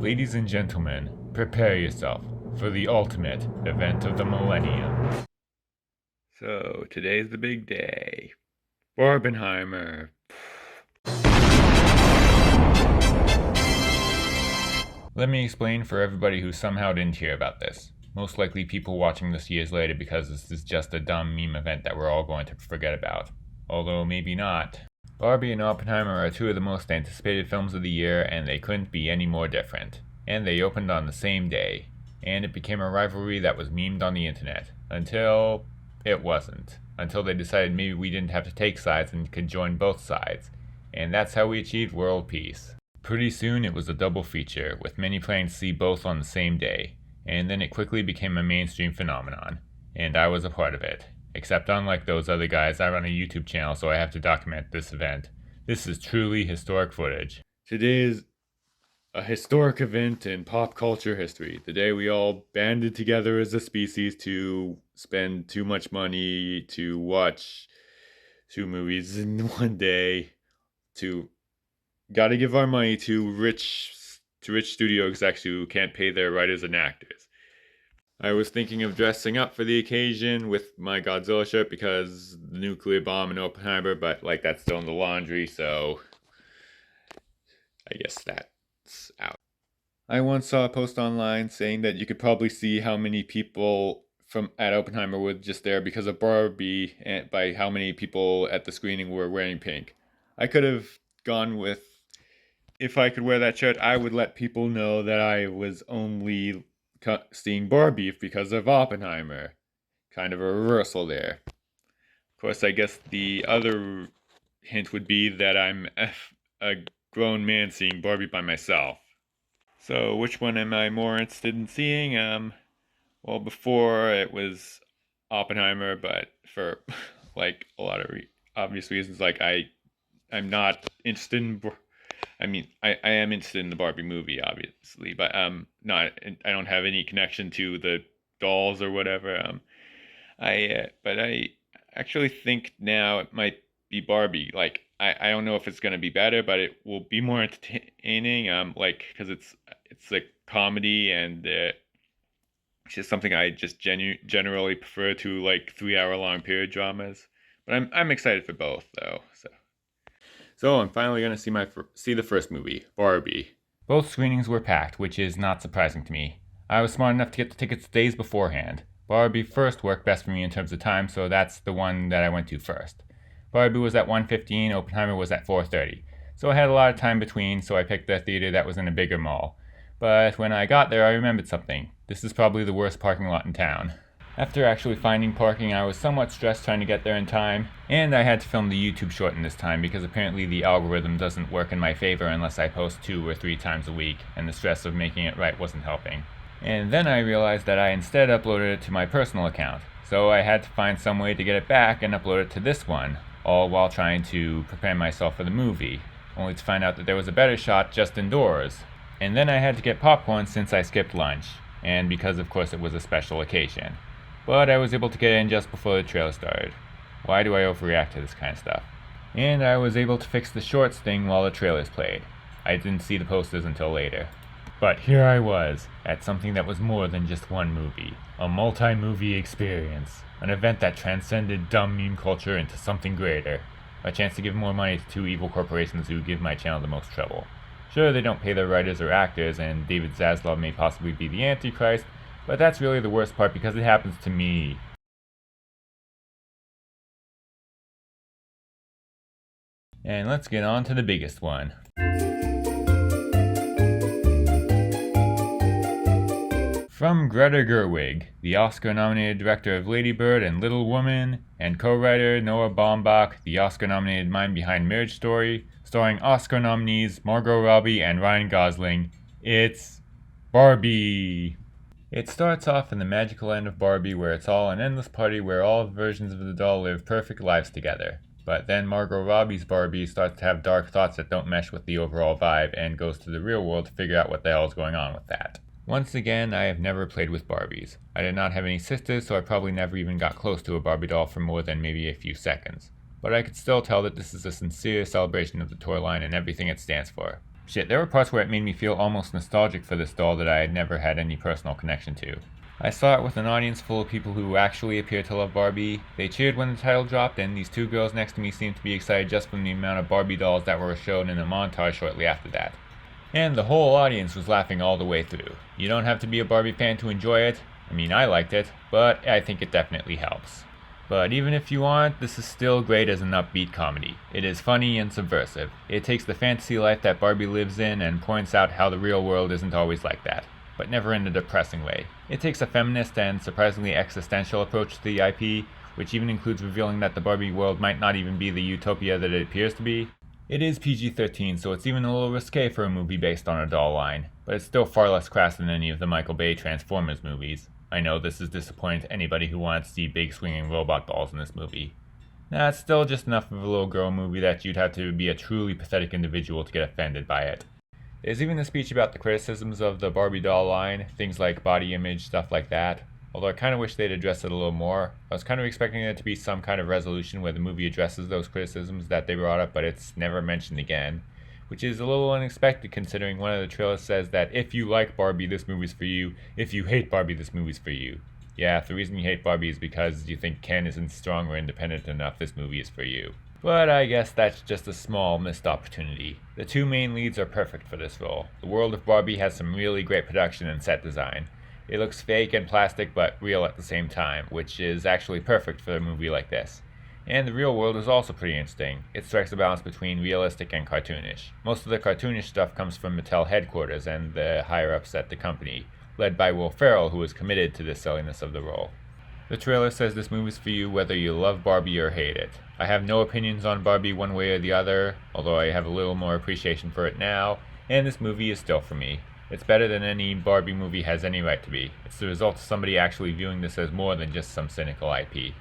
Ladies and gentlemen, prepare yourself for the ultimate event of the millennium. So, today's the big day. Barbenheimer. Let me explain for everybody who somehow didn't hear about this. Most likely people watching this years later because this is just a dumb meme event that we're all going to forget about. Although maybe not. Barbie and Oppenheimer are two of the most anticipated films of the year, and they couldn't be any more different. And they opened on the same day. And it became a rivalry that was memed on the internet. Until it wasn't. Until they decided maybe we didn't have to take sides and could join both sides. And that's how we achieved world peace. Pretty soon it was a double feature, with many planning to see both on the same day. And then it quickly became a mainstream phenomenon. And I was a part of it. Except unlike those other guys, I run a YouTube channel, so I have to document this event. This is truly historic footage. Today is a historic event in pop culture history. The day we all banded together as a species to spend too much money to watch 2 movies in one day. Gotta give our money to rich studio execs who can't pay their writers and actors. I was thinking of dressing up for the occasion with my Godzilla shirt because the nuclear bomb in Oppenheimer, but that's still in the laundry, so I guess that's out. I once saw a post online saying that you could probably see how many people at Oppenheimer were just there because of Barbie, and by how many people at the screening were wearing pink. I could have gone with, if I could wear that shirt, I would let people know that I was only seeing Barbie because of Oppenheimer. Kind of a reversal there. Of course, I guess the other hint would be that I'm a grown man seeing Barbie by myself. So, which one am I more interested in seeing? Well, before it was Oppenheimer, but for a lot of obvious reasons, I'm not interested in. I am interested in the Barbie movie, obviously, but I don't have any connection to the dolls or whatever. But I actually think now it might be Barbie. I don't know if it's gonna be better, but it will be more entertaining. Because it's a comedy, and it's just something I just generally prefer to 3-hour long period dramas. But I'm excited for both though. So I'm finally going to see the first movie, Barbie. Both screenings were packed, which is not surprising to me. I was smart enough to get the tickets days beforehand. Barbie first worked best for me in terms of time, so that's the one that I went to first. Barbie was at 1:15, Oppenheimer was at 4:30. So I had a lot of time between, so I picked the theater that was in a bigger mall. But when I got there, I remembered something. This is probably the worst parking lot in town. After actually finding parking, I was somewhat stressed trying to get there in time, and I had to film the YouTube short in this time because apparently the algorithm doesn't work in my favor unless I post 2 or 3 times a week, and the stress of making it right wasn't helping. And then I realized that I instead uploaded it to my personal account, so I had to find some way to get it back and upload it to this one, all while trying to prepare myself for the movie, only to find out that there was a better shot just indoors. And then I had to get popcorn since I skipped lunch, and because of course it was a special occasion. But I was able to get in just before the trailer started. Why do I overreact to this kind of stuff? And I was able to fix the shorts thing while the trailers played. I didn't see the posters until later. But here I was, at something that was more than just one movie. A multi-movie experience. An event that transcended dumb meme culture into something greater. A chance to give more money to 2 evil corporations who give my channel the most trouble. Sure, they don't pay their writers or actors, and David Zaslav may possibly be the Antichrist, but that's really the worst part because it happens to me. And let's get on to the biggest one. From Greta Gerwig, the Oscar-nominated director of Lady Bird and Little Woman, and co-writer Noah Baumbach, the Oscar-nominated mind behind Marriage Story, starring Oscar nominees Margot Robbie and Ryan Gosling, it's Barbie! It starts off in the magical land of Barbie, where it's all an endless party where all versions of the doll live perfect lives together. But then Margot Robbie's Barbie starts to have dark thoughts that don't mesh with the overall vibe and goes to the real world to figure out what the hell is going on with that. Once again, I have never played with Barbies. I did not have any sisters, so I probably never even got close to a Barbie doll for more than maybe a few seconds. But I could still tell that this is a sincere celebration of the toy line and everything it stands for. Shit, there were parts where it made me feel almost nostalgic for this doll that I had never had any personal connection to. I saw it with an audience full of people who actually appear to love Barbie. They cheered when the title dropped, and these two girls next to me seemed to be excited just from the amount of Barbie dolls that were shown in a montage shortly after that. And the whole audience was laughing all the way through. You don't have to be a Barbie fan to enjoy it. I mean, I liked it, but I think it definitely helps. But even if you aren't, this is still great as an upbeat comedy. It is funny and subversive. It takes the fantasy life that Barbie lives in and points out how the real world isn't always like that, but never in a depressing way. It takes a feminist and surprisingly existential approach to the IP, which even includes revealing that the Barbie world might not even be the utopia that it appears to be. It is PG-13, so it's even a little risque for a movie based on a doll line, but it's still far less crass than any of the Michael Bay Transformers movies. I know this is disappointing to anybody who wants to see big swinging robot dolls in this movie. It's still just enough of a little girl movie that you'd have to be a truly pathetic individual to get offended by it. There's even a speech about the criticisms of the Barbie doll line, things like body image, stuff like that. Although I kind of wish they'd address it a little more. I was kind of expecting it to be some kind of resolution where the movie addresses those criticisms that they brought up, but it's never mentioned again. Which is a little unexpected considering one of the trailers says that if you like Barbie, this movie's for you. If you hate Barbie, this movie's for you. Yeah, if the reason you hate Barbie is because you think Ken isn't strong or independent enough, this movie is for you. But I guess that's just a small missed opportunity. The two main leads are perfect for this role. The world of Barbie has some really great production and set design. It looks fake and plastic but real at the same time, which is actually perfect for a movie like this. And the real world is also pretty interesting. It strikes a balance between realistic and cartoonish. Most of the cartoonish stuff comes from Mattel headquarters and the higher-ups at the company, led by Will Ferrell, who is committed to the silliness of the role. The trailer says this movie's for you whether you love Barbie or hate it. I have no opinions on Barbie one way or the other, although I have a little more appreciation for it now, and this movie is still for me. It's better than any Barbie movie has any right to be. It's the result of somebody actually viewing this as more than just some cynical IP.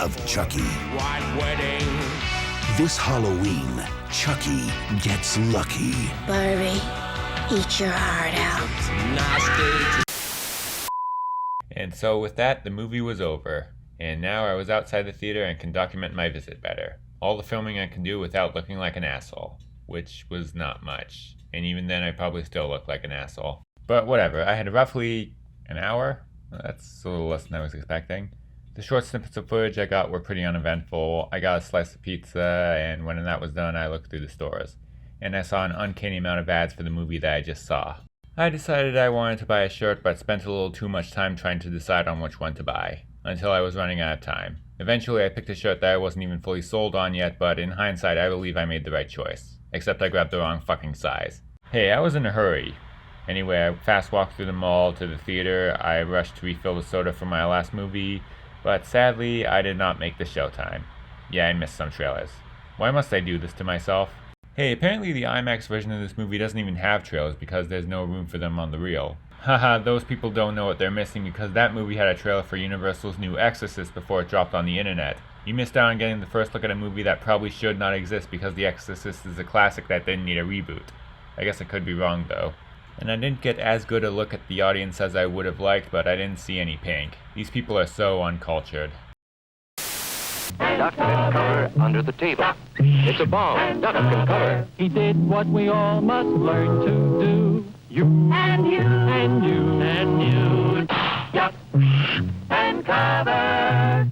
Of Chucky. White wedding. This Halloween, Chucky gets lucky. Barbie, eat your heart out. And so with that, the movie was over. And now I was outside the theater and can document my visit better. All the filming I can do without looking like an asshole. Which was not much. And even then I probably still look like an asshole. But whatever, I had roughly an hour? That's a little less than I was expecting. The short snippets of footage I got were pretty uneventful. I got a slice of pizza, and when that was done, I looked through the stores. And I saw an uncanny amount of ads for the movie that I just saw. I decided I wanted to buy a shirt, but spent a little too much time trying to decide on which one to buy. Until I was running out of time. Eventually, I picked a shirt that I wasn't even fully sold on yet, but in hindsight, I believe I made the right choice. Except I grabbed the wrong fucking size. Hey, I was in a hurry. Anyway, I fast walked through the mall to the theater. I rushed to refill the soda from my last movie. But sadly, I did not make the showtime. Yeah, I missed some trailers. Why must I do this to myself? Hey, apparently the IMAX version of this movie doesn't even have trailers because there's no room for them on the reel. Haha, those people don't know what they're missing because that movie had a trailer for Universal's new Exorcist before it dropped on the internet. You missed out on getting the first look at a movie that probably should not exist because The Exorcist is a classic that didn't need a reboot. I guess I could be wrong though. And I didn't get as good a look at the audience as I would have liked, but I didn't see any pink. These people are so uncultured. Duck can cover under the table. It's a bomb. Duck can cover. He did what we all must learn to do. You and you and you and you. Duck and cover.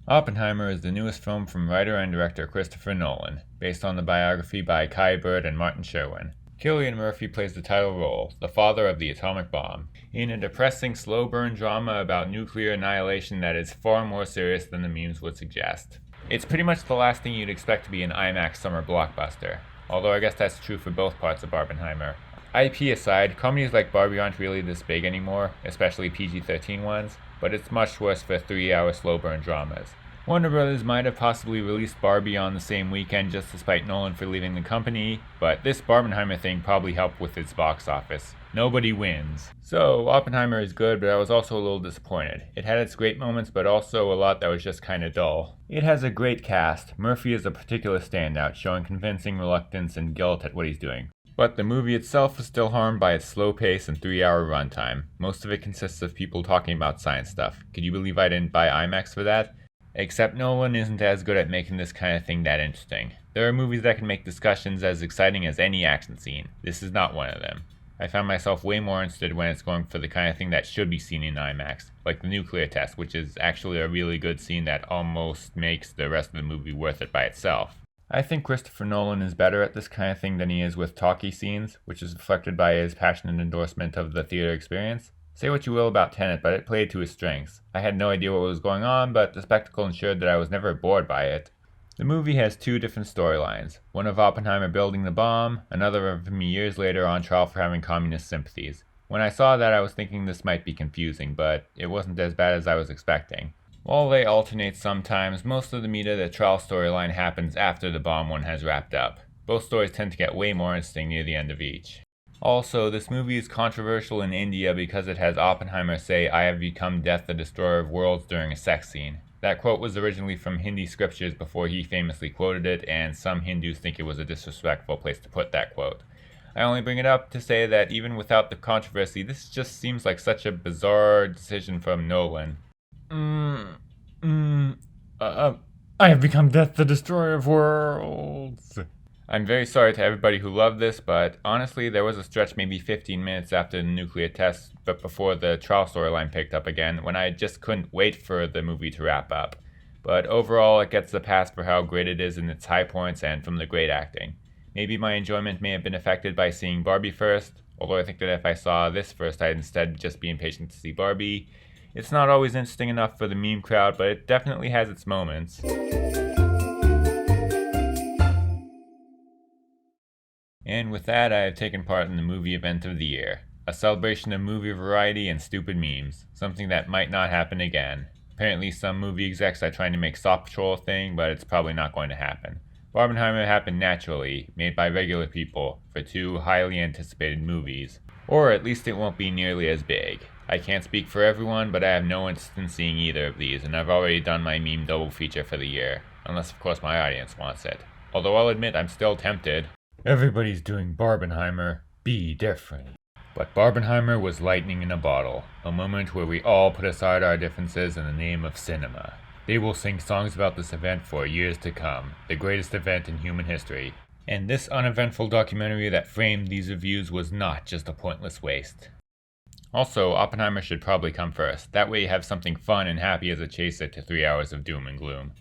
Barbenheimer is the newest film from writer and director Christopher Nolan, based on the biography by Kai Bird and Martin Sherwin. Cillian Murphy plays the title role, the father of the atomic bomb, in a depressing slow-burn drama about nuclear annihilation that is far more serious than the memes would suggest. It's pretty much the last thing you'd expect to be an IMAX summer blockbuster, although I guess that's true for both parts of Barbenheimer. IP aside, comedies like Barbie aren't really this big anymore, especially PG-13 ones, but it's much worse for 3-hour slow burn dramas. Warner Brothers might have possibly released Barbie on the same weekend just to spite Nolan for leaving the company, but this Barbenheimer thing probably helped with its box office. Nobody wins. So, Oppenheimer is good, but I was also a little disappointed. It had its great moments, but also a lot that was just kinda dull. It has a great cast. Murphy is a particular standout, showing convincing reluctance and guilt at what he's doing. But the movie itself was still harmed by its slow pace and 3-hour runtime. Most of it consists of people talking about science stuff. Could you believe I didn't buy IMAX for that? Except Nolan isn't as good at making this kind of thing that interesting. There are movies that can make discussions as exciting as any action scene. This is not one of them. I found myself way more interested when it's going for the kind of thing that should be seen in IMAX, like the nuclear test, which is actually a really good scene that almost makes the rest of the movie worth it by itself. I think Christopher Nolan is better at this kind of thing than he is with talkie scenes, which is reflected by his passionate endorsement of the theater experience. Say what you will about Tenet, but it played to his strengths. I had no idea what was going on, but the spectacle ensured that I was never bored by it. The movie has two different storylines, one of Oppenheimer building the bomb, another of him years later on trial for having communist sympathies. When I saw that, I was thinking this might be confusing, but it wasn't as bad as I was expecting. While they alternate sometimes, most of the meat of the trial storyline happens after the bomb one has wrapped up. Both stories tend to get way more interesting near the end of each. Also, this movie is controversial in India because it has Oppenheimer say, "I have become death, the destroyer of worlds," during a sex scene. That quote was originally from Hindi scriptures before he famously quoted it, and some Hindus think it was a disrespectful place to put that quote. I only bring it up to say that even without the controversy, this just seems like such a bizarre decision from Nolan. I have become death, the destroyer of worlds. I'm very sorry to everybody who loved this, but honestly, there was a stretch maybe 15 minutes after the nuclear test, but before the trial storyline picked up again, when I just couldn't wait for the movie to wrap up. But overall, it gets the pass for how great it is in its high points and from the great acting. Maybe my enjoyment may have been affected by seeing Barbie first, although I think that if I saw this first, I'd instead just be impatient to see Barbie. It's not always interesting enough for the meme crowd, but it definitely has its moments. And with that, I have taken part in the movie event of the year. A celebration of movie variety and stupid memes. Something that might not happen again. Apparently some movie execs are trying to make Saw Patrol a thing, but it's probably not going to happen. Barbenheimer happened naturally, made by regular people, for two highly anticipated movies. Or at least it won't be nearly as big. I can't speak for everyone, but I have no interest in seeing either of these, and I've already done my meme double feature for the year. Unless of course my audience wants it. Although I'll admit I'm still tempted. Everybody's doing Barbenheimer, be different. But Barbenheimer was lightning in a bottle, a moment where we all put aside our differences in the name of cinema. They will sing songs about this event for years to come, the greatest event in human history. And this uneventful documentary that framed these reviews was not just a pointless waste. Also, Oppenheimer should probably come first, that way you have something fun and happy as a chaser to 3 hours of doom and gloom.